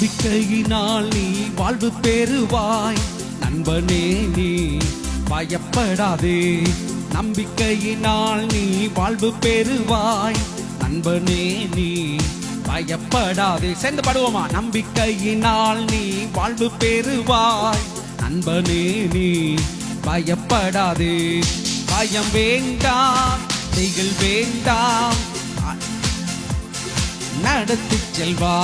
நம்பிக்கையினால் நீ வாழ்வு பெறுவாய். நண்பனே நீ பயப்படாதே, நம்பிக்கையினால் நீ வாழ்வு பெறுவாய். நண்பனே நீ பயப்படாதே. சேர்ந்து பாடுவோமா? நம்பிக்கையினால் நீ வாழ்வு பெறுவாய். நண்பனே நீ பயப்படாதே. பயம் வேண்டாம், திகில் வேண்டாம், நடத்தி செல்வா.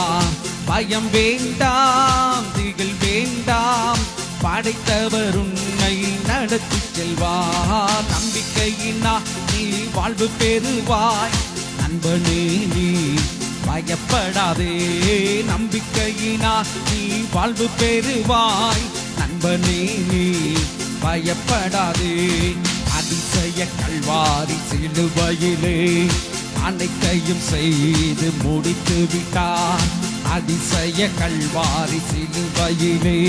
பயம் வேண்டாம், திகில் வேண்டாம், படைத்தவர் உன்னை நடத்தி செல்வா. நம்பிக்கையினா நீ வாழ்வு பெறுவாய். நண்பனே நீ பயப்படாதே, நம்பிக்கையினா நீ வாழ்வு பெறுவாய். நண்பனே நீ பயப்படாதே. அதிசய கல்வாரி சிலுவையிலே அனைத்தையும் செய்து முடித்து விட்டார். அதிசய கல்வாரி சிலுவையிலே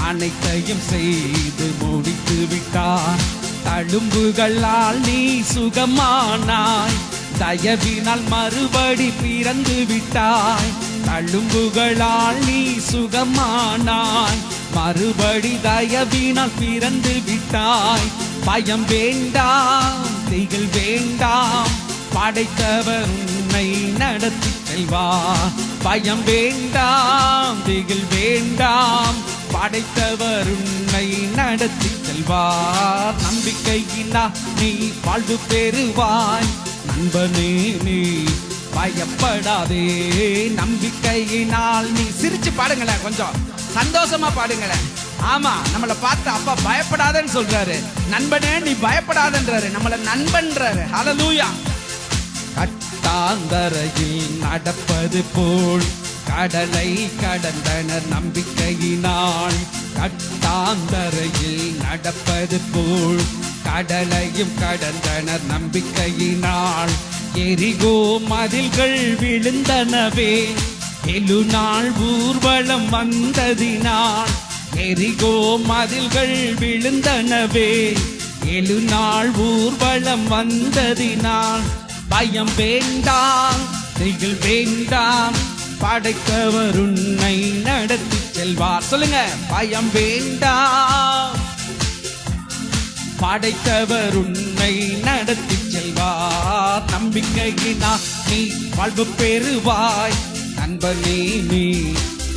அனைத்தையும் செய்து முடித்து விட்டார். தழும்புகளால் நீ சுகமானாய், தயவினால் மறுபடி பிறந்து விட்டாய். தழும்புகளால் நீ சுகமானாய், மறுபடி தயவினால் பிறந்து விட்டாய். பயம் வேண்டாம், திகில் வேண்டாம், படைத்தவர் உன்னை நடத்தி செல்வா. பயம் வேண்டாம், திகில் வேண்டாம், படைத்தவர் உன்னை நடத்தி செல்வார். நம்பிக்கையினா நீ வாழ்வு பெறுவாய். நண்பனே நீ பயப்படாதே, நம்பிக்கையினால் நீ. சிரிச்சு பாடுங்களேன், கொஞ்சம் சந்தோஷமா பாடுங்களேன். ஆமா, நம்மளை பார்த்து அப்பா பயப்படாதன்னு சொல்றாரு. நண்பனே நீ பயப்படாதன்றாரு, நம்மள நண்பன்றாரு. ஹல்லேலூயா. கட்டாந்தரையில் நடப்பது போல் கடலை கடந்தனர் நம்பிக்கையினால். கட்டாந்தரையில் நடப்பது போல் கடலையும் கடந்தனர் நம்பிக்கையினால். எரிகோ மதில்கள் விழுந்தனவே 7 நாள் ஊர்வலம் வந்ததினால். எரிகோ மதில்கள் விழுந்தனவே 7 நாள் ஊர்வலம் வந்ததினால். பயம் வேண்டாம், திகில் வேண்டாம், படைத்தவர் உன்னை நடத்தி செல்வார். சொல்லுங்க, பயம் வேண்டாம், படைத்தவர் உன்னை நடத்தி செல்வார். நம்பிக்கையினா நீ வாழ்வு பெறுவாய். நண்பனே நீ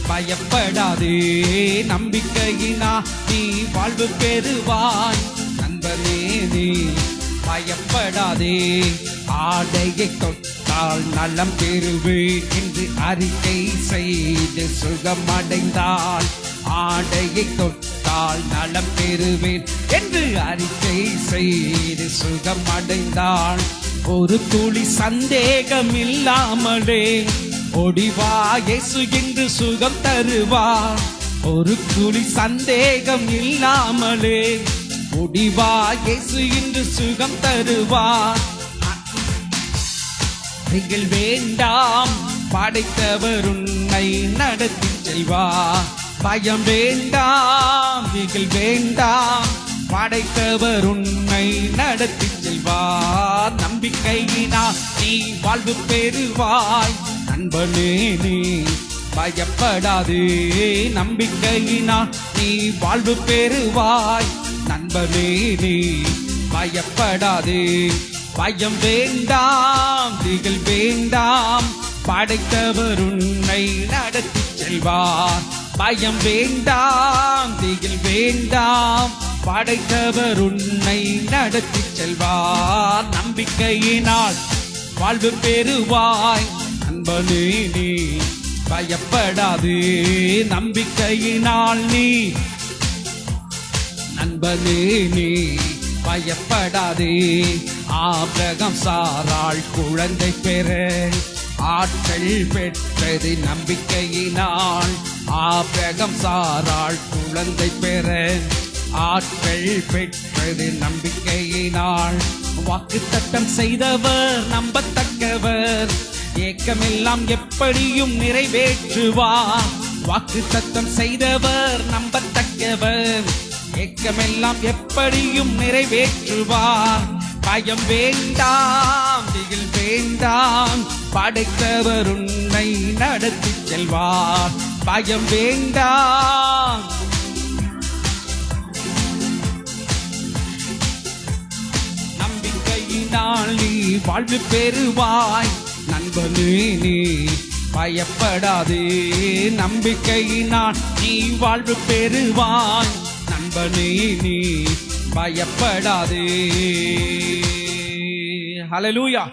பயப்படாதே, நம்பிக்கையினா நீ வாழ்வு பெறுவாய். நண்பனே நீ பயப்படாதே. ஆடையை தொட்டால் நலம் பெறுவேன் என்று அறிக்கை செய்து சுகமடைந்தால். ஆடையை தொட்டால் நலம் பெறுவேன் என்று அறிக்கை செய்து சுகமடைந்தால். ஒரு துளி சந்தேகம் இல்லாமலே ஓடிவா, இயேசு என்று சுகம் தருவார். ஒரு துளி சந்தேகம் இல்லாமலே ஓடிவா, இயேசு என்று சுகம் தருவார். திகில் வேண்டாம், படைத்தவர் உன்னை நடத்தி செல்வார். பயம் வேண்டாம், திகில் வேண்டாம், படைத்தவர் உன்னை நடத்தி செல்வார். நம்பிக்கையினா நீ வாழ்வு பெறுவாய். நண்பனே நீ பயப்படாதே, நம்பிக்கையினா நீ வாழ்வு பெறுவாய். நண்பனே நீ பயப்படாதே. பயம் வேண்டாம், திகில் வேண்டாம், படைத்தவர் உன்னை நடத்தி செல்வார். பயம் வேண்டாம், திகில் வேண்டாம், படைத்தவர் உன்னை நடத்தி செல்வார். நம்பிக்கையினால் வாழ்வு பெறுவாய். நண்பனே நீ பயப்படாதே, நம்பிக்கையினால் நீ. நண்பனே நீ பயப்படாதே. ஆபிரகாம் சாராள் குழந்தை பெற ஆட்கள் பெற்றது நம்பிக்கையினால். ஆபிரகாம் சாராள் குழந்தை பெற ஆட்கள் பெற்றது நம்பிக்கையினால். வாக்குத்தத்தம் செய்தவர் நம்பத்தக்கவர், ஏக்கமெல்லாம் எப்படியும் நிறைவேற்றுவார். வாக்குத்தத்தம் செய்தவர் நம்பத்தக்கவர், ஏக்கமெல்லாம் எப்படியும் நிறைவேற்றுவார். பயம் வேண்டாம், திகில் வேண்டாம், படைத்தவர் உன்னை நடத்தி செல்வார். பயம் வேண்டாம். நம்பிக்கையினால் நீ வாழ்வு பெறுவாய் நண்பனே, நீ பயப்படாதே. நம்பிக்கையினால் நீ வாழ்வு பெறுவாய் நண்பனே, நீ பயப்படாதே. ஹல்லேலூயா.